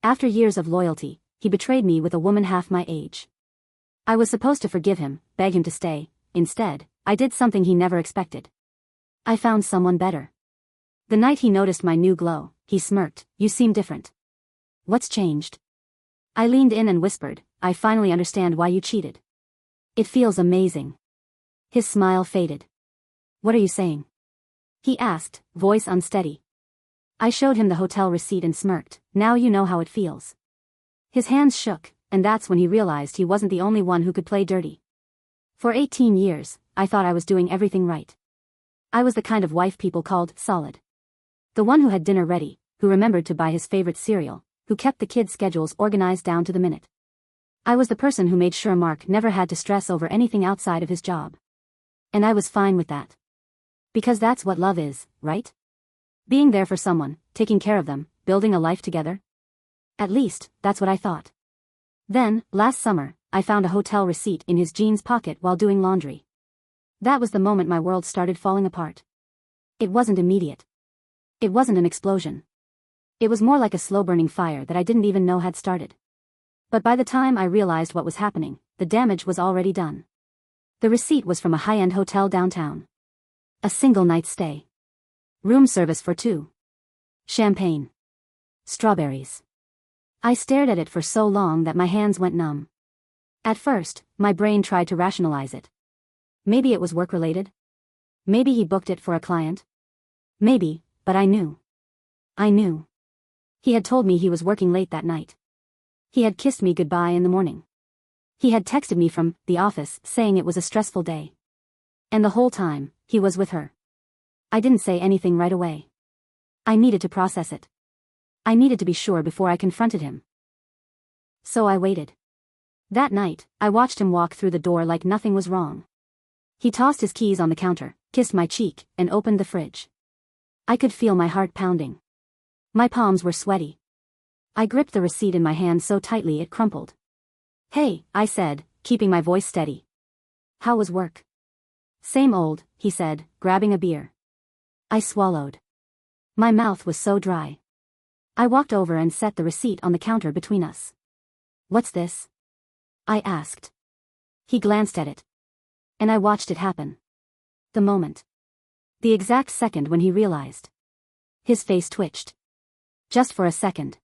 After years of loyalty, he betrayed me with a woman half my age. I was supposed to forgive him, beg him to stay. Instead, I did something he never expected. I found someone better. The night he noticed my new glow, he smirked. "You seem different. What's changed?" I leaned in and whispered, "I finally understand why you cheated. It feels amazing." His smile faded. "What are you saying?" he asked, voice unsteady. I showed him the hotel receipt and smirked. "Now you know how it feels." His hands shook, and that's when he realized he wasn't the only one who could play dirty. For 18 years, I thought I was doing everything right. I was the kind of wife people called solid. The one who had dinner ready, who remembered to buy his favorite cereal, who kept the kids' schedules organized down to the minute. I was the person who made sure Mark never had to stress over anything outside of his job. And I was fine with that. Because that's what love is, right? Being there for someone, taking care of them, building a life together. At least, that's what I thought. Then, last summer, I found a hotel receipt in his jeans pocket while doing laundry. That was the moment my world started falling apart. It wasn't immediate. It wasn't an explosion. It was more like a slow-burning fire that I didn't even know had started. But by the time I realized what was happening, the damage was already done. The receipt was from a high-end hotel downtown. A single night stay. Room service for 2. Champagne. Strawberries. I stared at it for so long that my hands went numb. At first, my brain tried to rationalize it. Maybe it was work-related. Maybe he booked it for a client. Maybe, but I knew. I knew. He had told me he was working late that night. He had kissed me goodbye in the morning. He had texted me from the office saying it was a stressful day. And the whole time, he was with her. I didn't say anything right away. I needed to process it. I needed to be sure before I confronted him. So I waited. That night, I watched him walk through the door like nothing was wrong. He tossed his keys on the counter, kissed my cheek, and opened the fridge. I could feel my heart pounding. My palms were sweaty. I gripped the receipt in my hand so tightly it crumpled. "Hey," I said, keeping my voice steady. "How was work?" "Same old," he said, grabbing a beer. I swallowed. My mouth was so dry. I walked over and set the receipt on the counter between us. "What's this?" I asked. He glanced at it. And I watched it happen. The moment. The exact second when he realized. His face twitched. Just for a second.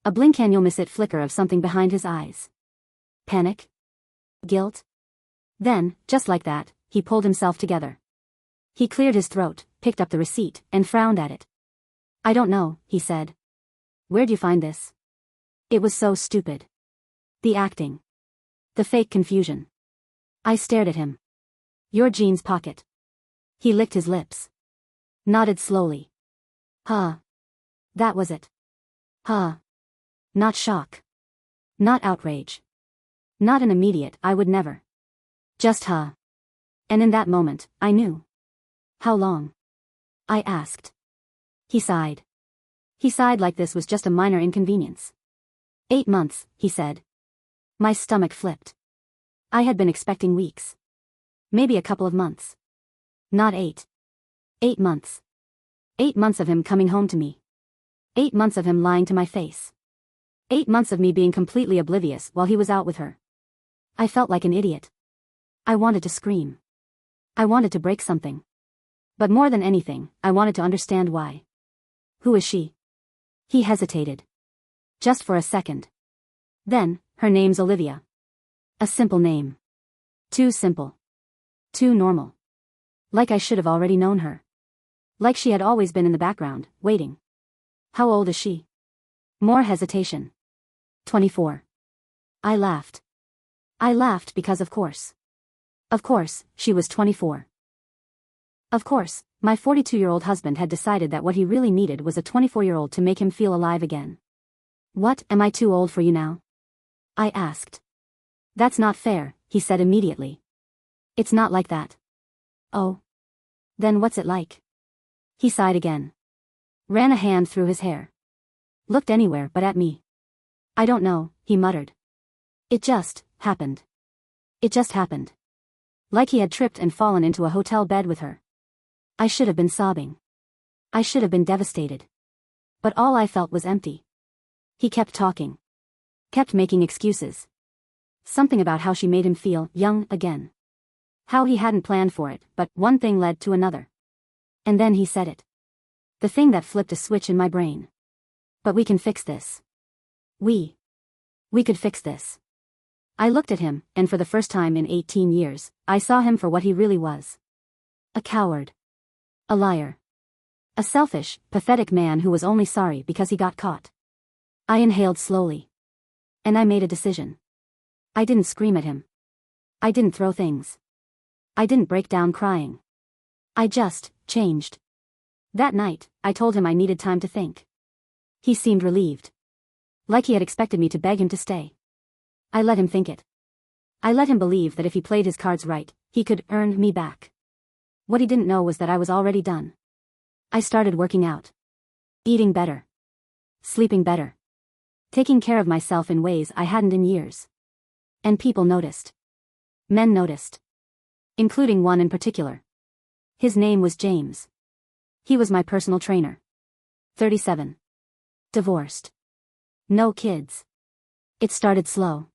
A blink-and-you'll-miss-it flicker of something behind his eyes. Panic? Guilt? Then, just like that, he pulled himself together. He cleared his throat, picked up the receipt, and frowned at it. "I don't know," he said. "Where'd you find this?" It was so stupid. The acting. The fake confusion. I stared at him. "Your jeans pocket." He licked his lips. Nodded slowly. "Huh. That was it. Huh." Not shock. Not outrage. Not an immediate "I would never." Just huh. And in that moment, I knew. "How long?" I asked. He sighed. He sighed like this was just a minor inconvenience. 8 months, he said. My stomach flipped. I had been expecting weeks. Maybe a couple of months. Not 8. 8 months. 8 months of him coming home to me. 8 months of him lying to my face. 8 months of me being completely oblivious while he was out with her. I felt like an idiot. I wanted to scream. I wanted to break something. But more than anything, I wanted to understand why. "Who is she?" He hesitated. Just for a second. Then, "Her name's Olivia." A simple name. Too simple. Too normal. Like I should have already known her. Like she had always been in the background, waiting. "How old is she?" More hesitation. 24. I laughed. I laughed because of course. Of course, she was 24. Of course, my 42-year-old husband had decided that what he really needed was a 24-year-old to make him feel alive again. "What, am I too old for you now?" I asked. "That's not fair," he said immediately. "It's not like that." "Oh. Then what's it like?" He sighed again. Ran a hand through his hair. Looked anywhere but at me. "I don't know," he muttered. "It just happened. It just happened." Like he had tripped and fallen into a hotel bed with her. I should have been sobbing. I should have been devastated. But all I felt was empty. He kept talking. Kept making excuses. Something about how she made him feel young again. How he hadn't planned for it, but one thing led to another. And then he said it. The thing that flipped a switch in my brain. But we can fix this. We could fix this. I looked at him, and for the first time in 18 years, I saw him for what he really was. A coward. A liar. A selfish, pathetic man who was only sorry because he got caught. I inhaled slowly. And I made a decision. I didn't scream at him. I didn't throw things. I didn't break down crying. I just changed. That night, I told him I needed time to think. He seemed relieved. Like he had expected me to beg him to stay. I let him think it. I let him believe that if he played his cards right, he could earn me back. What he didn't know was that I was already done. I started working out. Eating better. Sleeping better. Taking care of myself in ways I hadn't in years. And people noticed. Men noticed. Including one in particular. His name was James. He was my personal trainer. 37. Divorced. No kids. It started slow.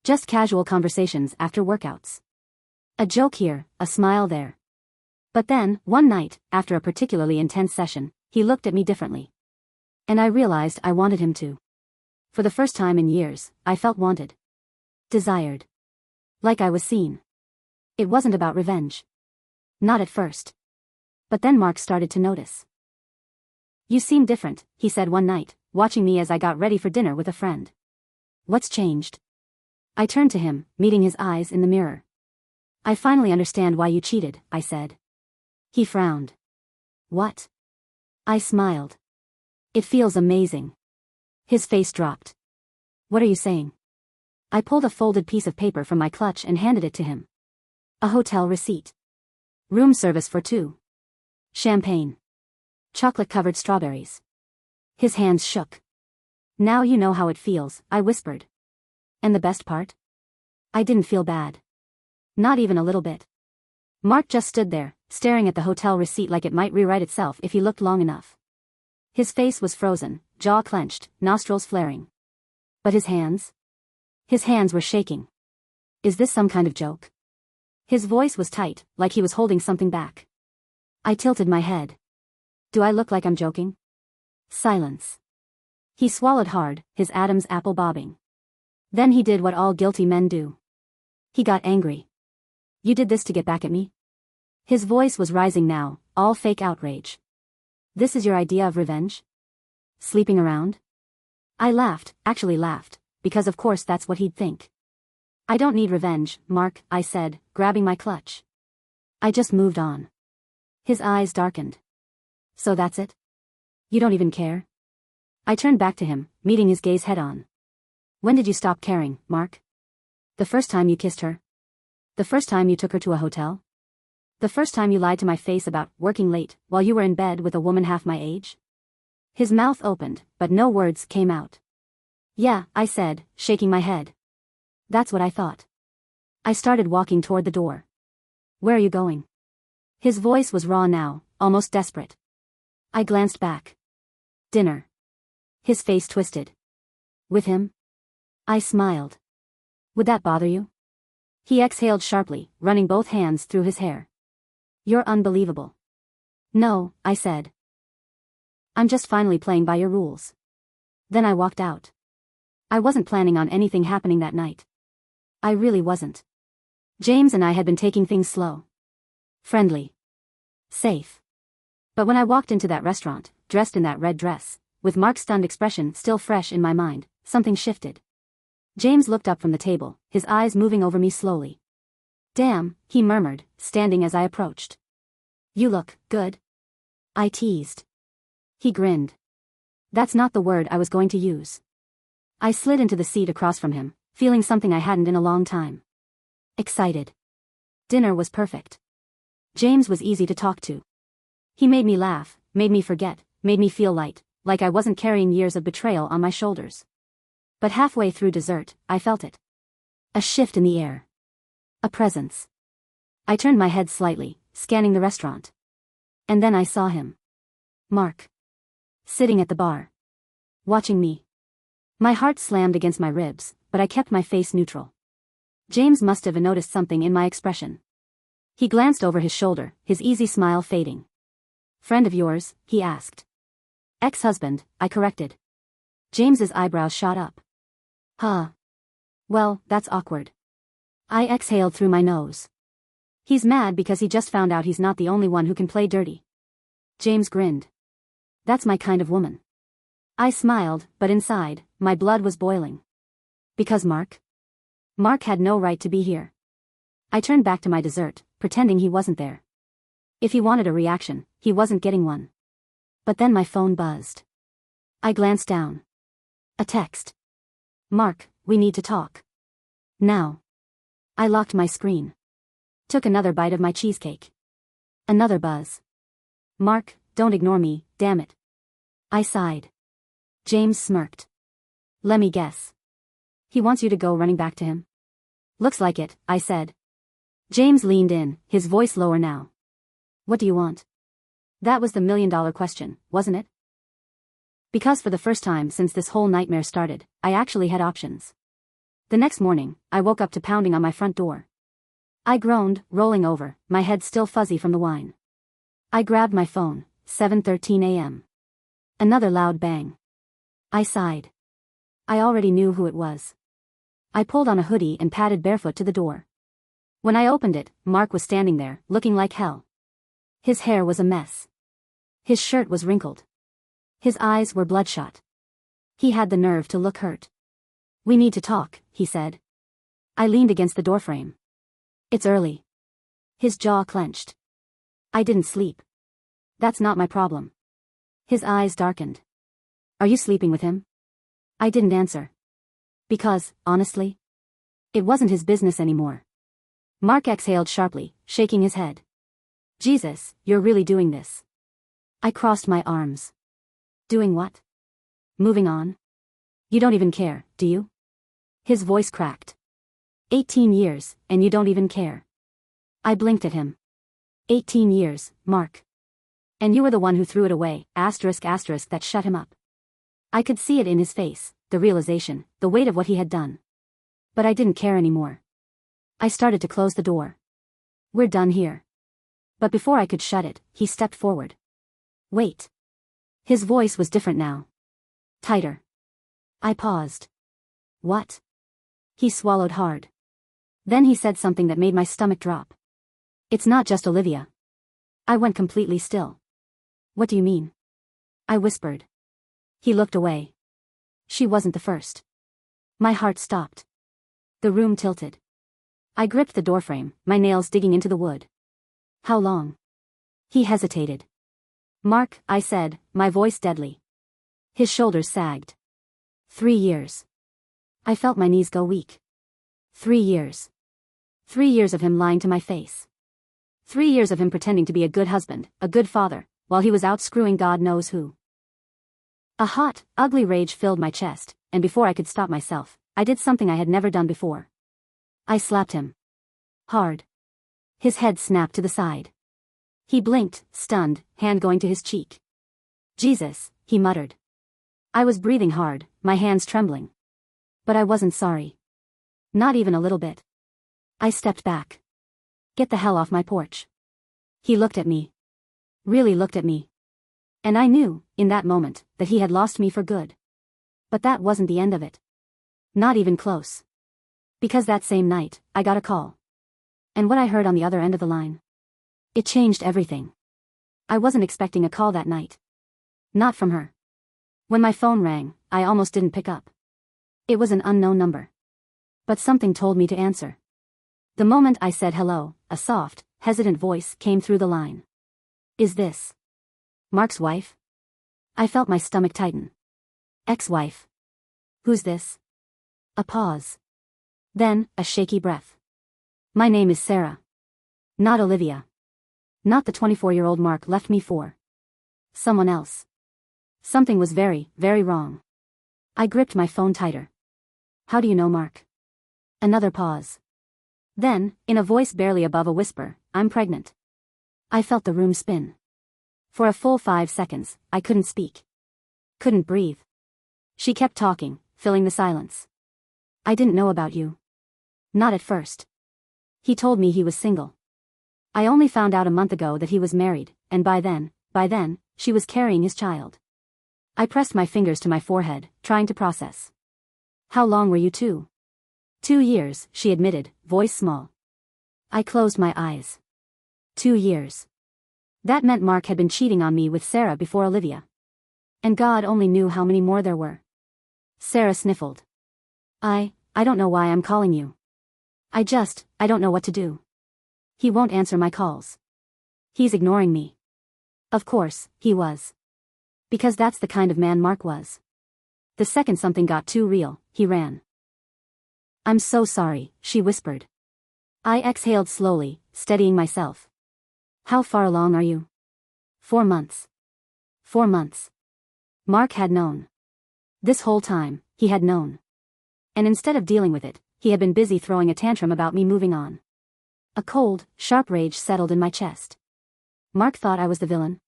Just casual conversations after workouts. A joke here, a smile there. But then, one night, after a particularly intense session, he looked at me differently. And I realized I wanted him to. For the first time in years, I felt wanted. Desired. Like I was seen. It wasn't about revenge. Not at first. But then Mark started to notice. You seem different, he said one night, watching me as I got ready for dinner with a friend. What's changed? I turned to him, meeting his eyes in the mirror. I finally understand why you cheated, I said. He frowned. What? I smiled. It feels amazing. His face dropped. What are you saying? I pulled a folded piece of paper from my clutch and handed it to him. A hotel receipt. Room service for 2. Champagne. Chocolate-covered strawberries. His hands shook. Now you know how it feels, I whispered. And the best part? I didn't feel bad. Not even a little bit. Mark just stood there, staring at the hotel receipt like it might rewrite itself if he looked long enough. His face was frozen, jaw clenched, nostrils flaring. But his hands? His hands were shaking. Is this some kind of joke? His voice was tight, like he was holding something back. I tilted my head. Do I look like I'm joking? Silence. He swallowed hard, his Adam's apple bobbing. Then he did what all guilty men do. He got angry. You did this to get back at me? His voice was rising now, all fake outrage. This is your idea of revenge? Sleeping around? I laughed, actually laughed, because of course that's what he'd think. I don't need revenge, Mark, I said, grabbing my clutch. I just moved on. His eyes darkened. So that's it? You don't even care? I turned back to him, meeting his gaze head-on. When did you stop caring, Mark? The first time you kissed her? The first time you took her to a hotel? The first time you lied to my face about working late while you were in bed with a woman half my age? His mouth opened, but no words came out. Yeah, I said, shaking my head. That's what I thought. I started walking toward the door. Where are you going? His voice was raw now, almost desperate. I glanced back. Dinner. His face twisted. With him? I smiled. Would that bother you? He exhaled sharply, running both hands through his hair. You're unbelievable. No, I said. I'm just finally playing by your rules. Then I walked out. I wasn't planning on anything happening that night. I really wasn't. James and I had been taking things slow. Friendly. Safe. But when I walked into that restaurant, dressed in that red dress, with Mark's stunned expression still fresh in my mind, something shifted. James looked up from the table, his eyes moving over me slowly. Damn, he murmured, standing as I approached. You look good. I teased. He grinned. That's not the word I was going to use. I slid into the seat across from him, feeling something I hadn't in a long time. Excited. Dinner was perfect. James was easy to talk to. He made me laugh, made me forget, made me feel light, like I wasn't carrying years of betrayal on my shoulders. But halfway through dessert, I felt it. A shift in the air. A presence. I turned my head slightly, scanning the restaurant. And then I saw him. Mark. Sitting at the bar. Watching me. My heart slammed against my ribs, but I kept my face neutral. James must have noticed something in my expression. He glanced over his shoulder, his easy smile fading. "Friend of yours?" he asked. "Ex-husband," I corrected. James's eyebrows shot up. "Huh. Well, that's awkward." I exhaled through my nose. "He's mad because he just found out he's not the only one who can play dirty." James grinned. "That's my kind of woman." I smiled, but inside, my blood was boiling. Because Mark had no right to be here. I turned back to my dessert, pretending he wasn't there. If he wanted a reaction, he wasn't getting one. But then my phone buzzed. I glanced down. A text. "Mark, we need to talk. Now." I locked my screen. Took another bite of my cheesecake. Another buzz. "Mark, don't ignore me, damn it." I sighed. James smirked. "Let me guess. He wants you to go running back to him?" "Looks like it," I said. James leaned in, his voice lower now. "What do you want?" That was the million-dollar question, wasn't it? Because for the first time since this whole nightmare started, I actually had options. The next morning, I woke up to pounding on my front door. I groaned, rolling over, my head still fuzzy from the wine. I grabbed my phone, 7:13 a.m. Another loud bang. I sighed. I already knew who it was. I pulled on a hoodie and padded barefoot to the door. When I opened it, Mark was standing there, looking like hell. His hair was a mess. His shirt was wrinkled. His eyes were bloodshot. He had the nerve to look hurt. "We need to talk," he said. I leaned against the doorframe. "It's early." His jaw clenched. "I didn't sleep." "That's not my problem." His eyes darkened. "Are you sleeping with him?" I didn't answer. Because, honestly, it wasn't his business anymore. Mark exhaled sharply, shaking his head. "Jesus, you're really doing this." I crossed my arms. "Doing what?" "Moving on." "You don't even care, do you?" His voice cracked. 18 years, and you don't even care." I blinked at him. 18 years, Mark. And you were the one who threw it away, ***, that shut him up. I could see it in his face, the realization, the weight of what he had done. But I didn't care anymore. I started to close the door. "We're done here." But before I could shut it, he stepped forward. "Wait." His voice was different now. Tighter. I paused. "What?" He swallowed hard. Then he said something that made my stomach drop. "It's not just Olivia." I went completely still. "What do you mean?" I whispered. He looked away. "She wasn't the first." My heart stopped. The room tilted. I gripped the doorframe, my nails digging into the wood. "How long?" He hesitated. "Mark," I said, my voice deadly. His shoulders sagged. 3 years. I felt my knees go weak. 3 years. 3 years of him lying to my face. 3 years of him pretending to be a good husband, a good father, while he was out screwing God knows who. A hot, ugly rage filled my chest, and before I could stop myself, I did something I had never done before. I slapped him. Hard. His head snapped to the side. He blinked, stunned, hand going to his cheek. "Jesus," he muttered. I was breathing hard, my hands trembling. But I wasn't sorry. Not even a little bit. I stepped back. "Get the hell off my porch." He looked at me. Really looked at me. And I knew, in that moment, that he had lost me for good. But that wasn't the end of it. Not even close. Because that same night, I got a call. And what I heard on the other end of the line. It changed everything. I wasn't expecting a call that night. Not from her. When my phone rang, I almost didn't pick up. It was an unknown number. But something told me to answer. The moment I said hello, a soft, hesitant voice came through the line. "Is this Mark's wife?" I felt my stomach tighten. "Ex-wife. Who's this?" A pause. Then, a shaky breath. "My name is Sarah. Not Olivia. Not the 24-year-old Mark left me for. Someone else." Something was very, very wrong. I gripped my phone tighter. "How do you know Mark?" Another pause. Then, in a voice barely above a whisper, "I'm pregnant." I felt the room spin. For a full 5 seconds, I couldn't speak. Couldn't breathe. She kept talking, filling the silence. I didn't know about you. Not at first. He told me he was single. I only found out a month ago that he was married, and by then, she was carrying his child. I pressed my fingers to my forehead, trying to process. How long were you two? 2 years, she admitted, voice small. I closed my eyes. 2 years. That meant Mark had been cheating on me with Sarah before Olivia. And God only knew how many more there were. Sarah sniffled. I don't know why I'm calling you. I don't know what to do. He won't answer my calls. He's ignoring me. Of course, he was. Because that's the kind of man Mark was. The second something got too real, he ran. I'm so sorry, she whispered. I exhaled slowly, steadying myself. How far along are you? 4 months. 4 months. Mark had known. This whole time, he had known. And instead of dealing with it, he had been busy throwing a tantrum about me moving on. A cold, sharp rage settled in my chest. Mark thought I was the villain.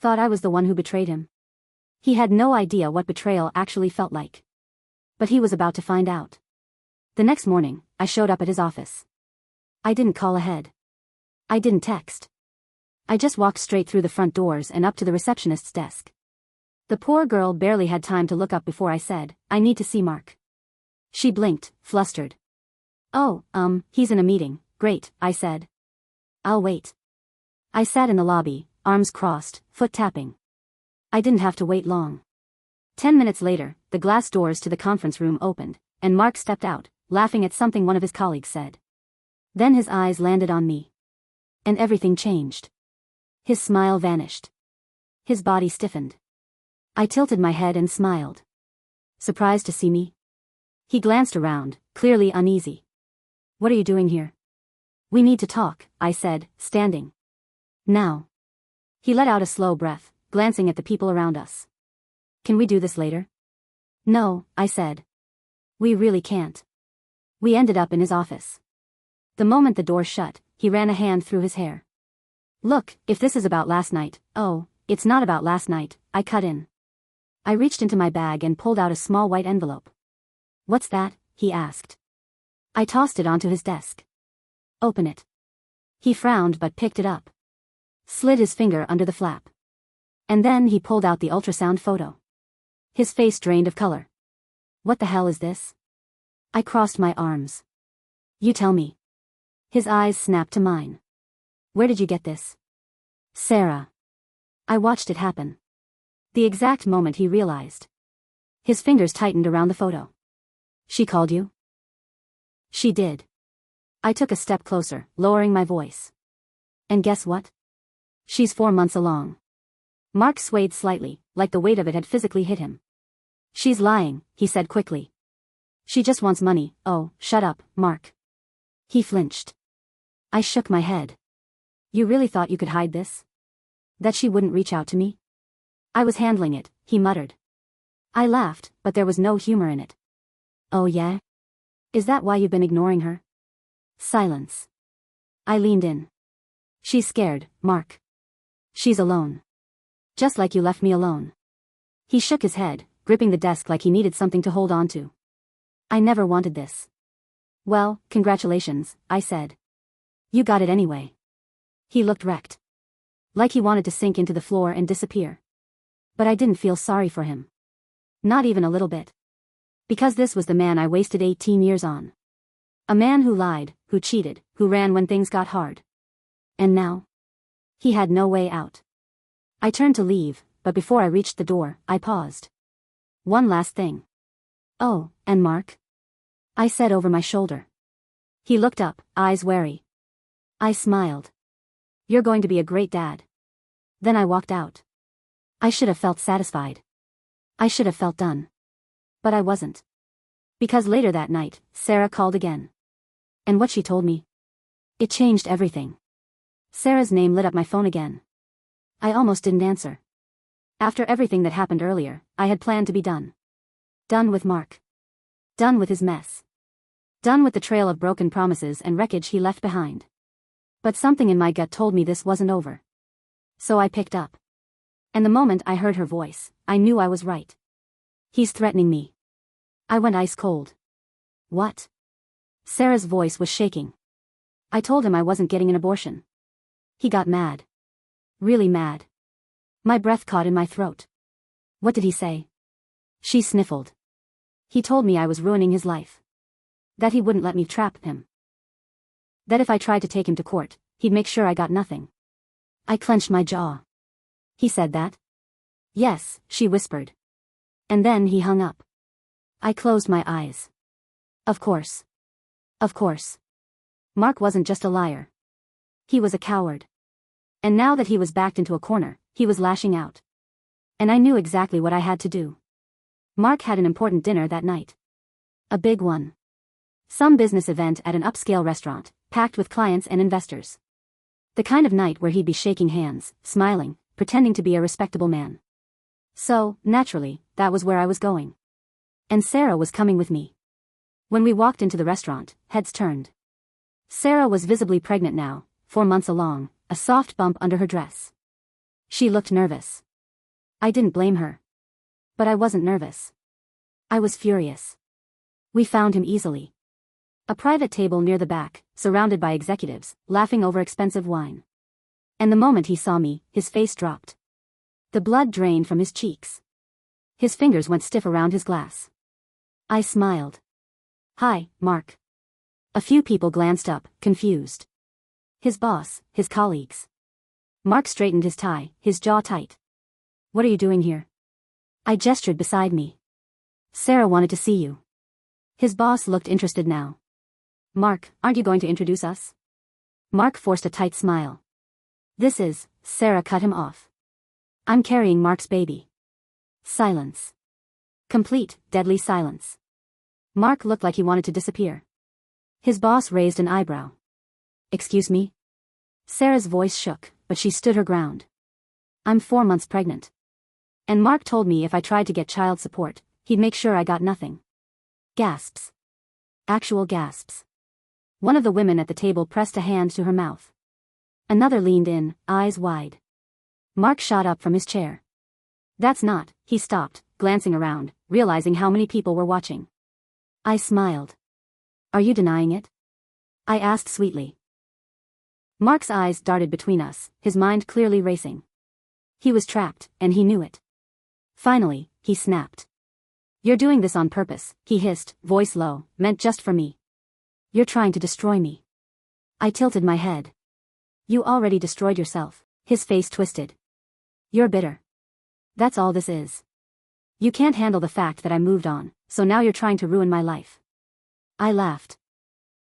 Thought I was the one who betrayed him. He had no idea what betrayal actually felt like. But he was about to find out. The next morning, I showed up at his office. I didn't call ahead. I didn't text. I just walked straight through the front doors and up to the receptionist's desk. The poor girl barely had time to look up before I said, I need to see Mark. She blinked, flustered. Oh, he's in a meeting. Great, I said. I'll wait. I sat in the lobby, arms crossed, foot tapping. I didn't have to wait long. 10 minutes later, the glass doors to the conference room opened, and Mark stepped out, laughing at something one of his colleagues said. Then his eyes landed on me. And everything changed. His smile vanished. His body stiffened. I tilted my head and smiled. Surprised to see me? He glanced around, clearly uneasy. What are you doing here? We need to talk, I said, standing. Now. He let out a slow breath, glancing at the people around us. Can we do this later? No, I said. We really can't. We ended up in his office. The moment the door shut, he ran a hand through his hair. Look, if this is about last night, oh, it's not about last night, I cut in. I reached into my bag and pulled out a small white envelope. What's that? He asked. I tossed it onto his desk. Open it. He frowned but picked it up. Slid his finger under the flap. And then he pulled out the ultrasound photo. His face drained of color. What the hell is this? I crossed my arms. You tell me. His eyes snapped to mine. Where did you get this? Sarah. I watched it happen. The exact moment he realized. His fingers tightened around the photo. She called you? She did. I took a step closer, lowering my voice. And guess what? She's 4 months along. Mark swayed slightly, like the weight of it had physically hit him. She's lying, he said quickly. She just wants money. Oh, shut up, Mark. He flinched. I shook my head. You really thought you could hide this? That she wouldn't reach out to me? I was handling it, he muttered. I laughed, but there was no humor in it. Oh yeah? Is that why you've been ignoring her? Silence. I leaned in. She's scared, Mark. She's alone. Just like you left me alone. He shook his head, gripping the desk like he needed something to hold on to. I never wanted this. Well, congratulations, I said. You got it anyway. He looked wrecked. Like he wanted to sink into the floor and disappear. But I didn't feel sorry for him. Not even a little bit. Because this was the man I wasted 18 years on. A man who lied, who cheated, who ran when things got hard. And now? He had no way out. I turned to leave, but before I reached the door, I paused. One last thing. Oh, and Mark? I said over my shoulder. He looked up, eyes wary. I smiled. You're going to be a great dad. Then I walked out. I should have felt satisfied. I should have felt done. But I wasn't. Because later that night, Sarah called again. And what she told me? It changed everything. Sarah's name lit up my phone again. I almost didn't answer. After everything that happened earlier, I had planned to be done. Done with Mark. Done with his mess. Done with the trail of broken promises and wreckage he left behind. But something in my gut told me this wasn't over. So I picked up. And the moment I heard her voice, I knew I was right. He's threatening me. I went ice cold. What? Sarah's voice was shaking. I told him I wasn't getting an abortion. He got mad. Really mad. My breath caught in my throat. What did he say? She sniffled. He told me I was ruining his life. That he wouldn't let me trap him. That if I tried to take him to court, he'd make sure I got nothing. I clenched my jaw. He said that? Yes, she whispered. And then he hung up. I closed my eyes. Of course. Of course. Mark wasn't just a liar. He was a coward. And now that he was backed into a corner, he was lashing out. And I knew exactly what I had to do. Mark had an important dinner that night. A big one. Some business event at an upscale restaurant, packed with clients and investors. The kind of night where he'd be shaking hands, smiling, pretending to be a respectable man. So, naturally, that was where I was going. And Sarah was coming with me. When we walked into the restaurant, heads turned. Sarah was visibly pregnant now, 4 months along, a soft bump under her dress. She looked nervous. I didn't blame her. But I wasn't nervous. I was furious. We found him easily. A private table near the back, surrounded by executives, laughing over expensive wine. And the moment he saw me, his face dropped. The blood drained from his cheeks. His fingers went stiff around his glass. I smiled. Hi, Mark. A few people glanced up, confused. His boss, his colleagues. Mark straightened his tie, his jaw tight. What are you doing here? I gestured beside me. Sarah wanted to see you. His boss looked interested now. Mark, aren't you going to introduce us? Mark forced a tight smile. This is, Sarah cut him off. I'm carrying Mark's baby. Silence. Complete, deadly silence. Mark looked like he wanted to disappear. His boss raised an eyebrow. Excuse me? Sarah's voice shook, but she stood her ground. I'm 4 months pregnant. And Mark told me if I tried to get child support, he'd make sure I got nothing. Gasps. Actual gasps. One of the women at the table pressed a hand to her mouth. Another leaned in, eyes wide. Mark shot up from his chair. That's not, he stopped, glancing around, realizing how many people were watching. I smiled. Are you denying it? I asked sweetly. Mark's eyes darted between us, his mind clearly racing. He was trapped, and he knew it. Finally, he snapped. You're doing this on purpose, he hissed, voice low, meant just for me. You're trying to destroy me. I tilted my head. You already destroyed yourself, his face twisted. You're bitter. That's all this is. You can't handle the fact that I moved on, so now you're trying to ruin my life. I laughed.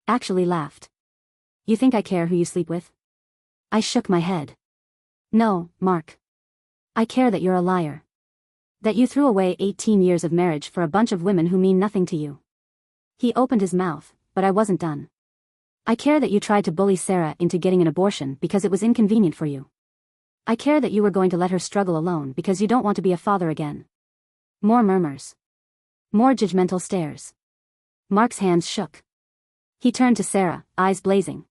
Actually laughed. You think I care who you sleep with? I shook my head. No, Mark. I care that you're a liar. That you threw away 18 years of marriage for a bunch of women who mean nothing to you. He opened his mouth, but I wasn't done. I care that you tried to bully Sarah into getting an abortion because it was inconvenient for you. I care that you were going to let her struggle alone because you don't want to be a father again. More murmurs. More judgmental stares. Mark's hands shook. He turned to Sarah, eyes blazing.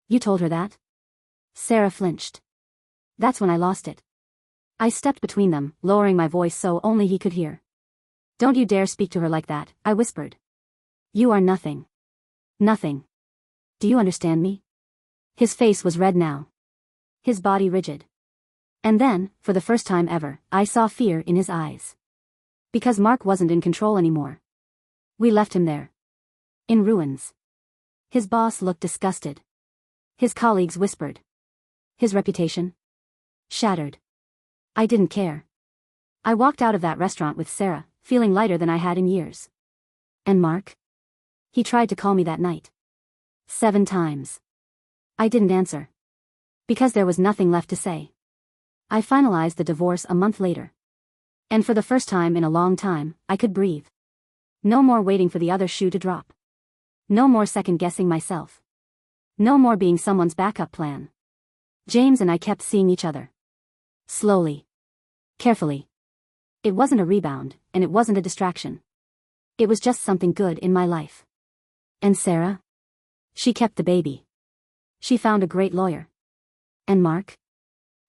You told her that? Sarah flinched. That's when I lost it. I stepped between them, lowering my voice so only he could hear. Don't you dare speak to her like that, I whispered. You are nothing. Nothing. Do you understand me? His face was red now. His body rigid. And then, for the first time ever, I saw fear in his eyes. Because Mark wasn't in control anymore. We left him there. In ruins. His boss looked disgusted. His colleagues whispered. His reputation? Shattered. I didn't care. I walked out of that restaurant with Sarah, feeling lighter than I had in years. And Mark? He tried to call me that night. 7 times. I didn't answer. Because there was nothing left to say. I finalized the divorce a month later. And for the first time in a long time, I could breathe. No more waiting for the other shoe to drop. No more second-guessing myself. No more being someone's backup plan. James and I kept seeing each other. Slowly. Carefully. It wasn't a rebound, and it wasn't a distraction. It was just something good in my life. And Sarah? She kept the baby. She found a great lawyer. And Mark?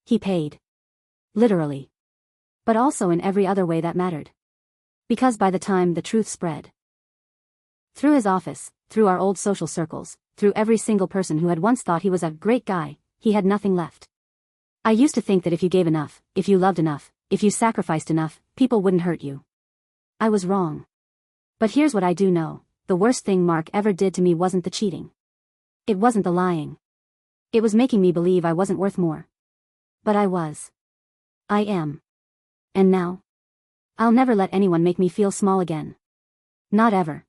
He paid. Literally. But also in every other way that mattered. Because by the time the truth spread through his office, through our old social circles, through every single person who had once thought he was a great guy, he had nothing left. I used to think that if you gave enough, if you loved enough, if you sacrificed enough, people wouldn't hurt you. I was wrong. But here's what I do know, the worst thing Mark ever did to me wasn't the cheating. It wasn't the lying. It was making me believe I wasn't worth more. But I was. I am. And now? I'll never let anyone make me feel small again. Not ever.